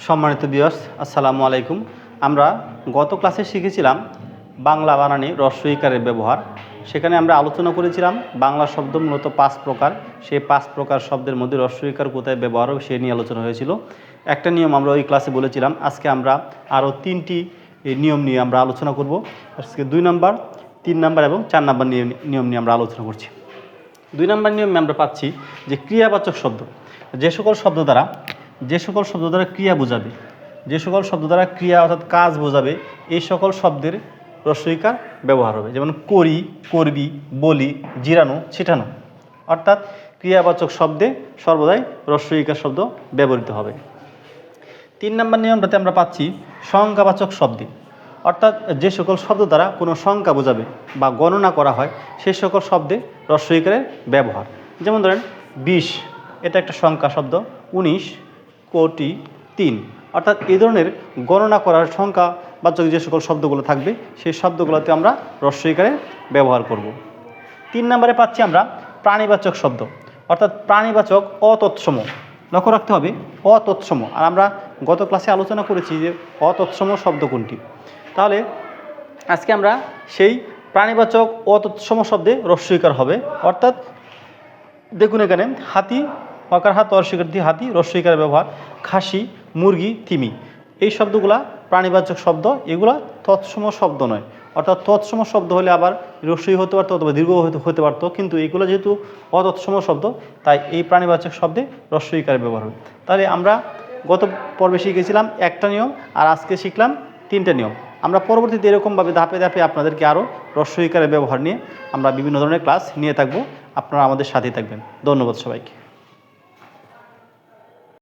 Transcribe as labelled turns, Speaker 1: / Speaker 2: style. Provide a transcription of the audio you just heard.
Speaker 1: সম্মানিত ভিউয়ার্স, আসসালামু আলাইকুম। আমরা গত ক্লাসে শিখেছিলাম বাংলা বানানে হ্রস্ব ইকারের ব্যবহার। সেখানে আমরা আলোচনা করেছিলাম বাংলা শব্দ মূলত 5 প্রকার। সেই 5 প্রকার শব্দের মধ্যে হ্রস্ব ইকার কোথায় ব্যবহার হবে সে নিয়ে আলোচনা হয়েছিল। একটা নিয়ম আমরা ওই ক্লাসে বলেছিলাম। আজকে আমরা আরও 3টি নিয়ম নিয়ে আমরা আলোচনা করব। আজকে 2 নম্বর, 3 নম্বর এবং 4 নম্বর নিয়ম নিয়ে আমরা আলোচনা করছি। 2 নম্বর নিয়মে আমরা পাচ্ছি যে ক্রিয়াবাচক শব্দ, যে সকল শব্দ দ্বারা ক্রিয়া বোঝাবে, যে সকল শব্দ দ্বারা ক্রিয়া অর্থাৎ কাজ বোঝাবে, এই সকল শব্দের হ্রস্ব ইকার ব্যবহার হবে। যেমন করি, করবি, বলি, জিরানো, ছিটানো। অর্থাৎ ক্রিয়াবাচক শব্দে সর্বদাই হ্রস্ব ইকার শব্দ ব্যবহৃত হবে। 3 নম্বর নিয়মটাতে আমরা পাচ্ছি সংখ্যাবাচক শব্দে, অর্থাৎ যে সকল শব্দ দ্বারা কোনো সংখ্যা বোঝাবে বা গণনা করা হয় সেই সকল শব্দে হ্রস্ব ইকারের ব্যবহার। যেমন ধরেন 20, এটা একটা সংখ্যা শব্দ। 19 কোটি 3, অর্থাৎ এই ধরনের গণনা করার সংখ্যাবাচক যে সকল শব্দগুলো থাকবে সেই শব্দগুলোতে আমরা হ্রস্ব ইকারের ব্যবহার করব। 3 নম্বরে পাচ্ছি আমরা প্রাণীবাচক শব্দ, অর্থাৎ প্রাণীবাচক অতৎসম। লক্ষ্য রাখতে হবে অতৎসম। আর আমরা গত ক্লাসে আলোচনা করেছি যে অতৎসম শব্দ কোনটি। তাহলে আজকে আমরা সেই প্রাণীবাচক অতৎসম শব্দে হ্রস্ব ইকার হবে। অর্থাৎ দেখুন এখানে হাতি, হকার হাত অস্বীকার হাতি, হ্রস্ব ইকারের ব্যবহার। খাসি, মুরগি, তিমি, এই শব্দগুলা প্রাণীবাচক শব্দ। এগুলা তৎসম শব্দ নয়। অর্থাৎ তৎসম শব্দ হলে আবার হ্রস্বই হতে পারতো অথবা দীর্ঘ হতে পারতো, কিন্তু এগুলো যেহেতু অতৎসম শব্দ তাই এই প্রাণীবাচক শব্দে হ্রস্ব ইকারের ব্যবহার হবে। তাহলে আমরা গত পর্বে শিখেছিলাম একটা নিয়ম, আর আজকে শিখলাম 3টে নিয়ম। আমরা পরবর্তীতে এরকমভাবে ধাপে ধাপে আপনাদেরকে আরও হ্রস্ব ইকারের ব্যবহার নিয়ে আমরা বিভিন্ন ধরনের ক্লাস নিয়ে থাকবো। আপনারা আমাদের সাথেই থাকবেন। ধন্যবাদ সবাইকে।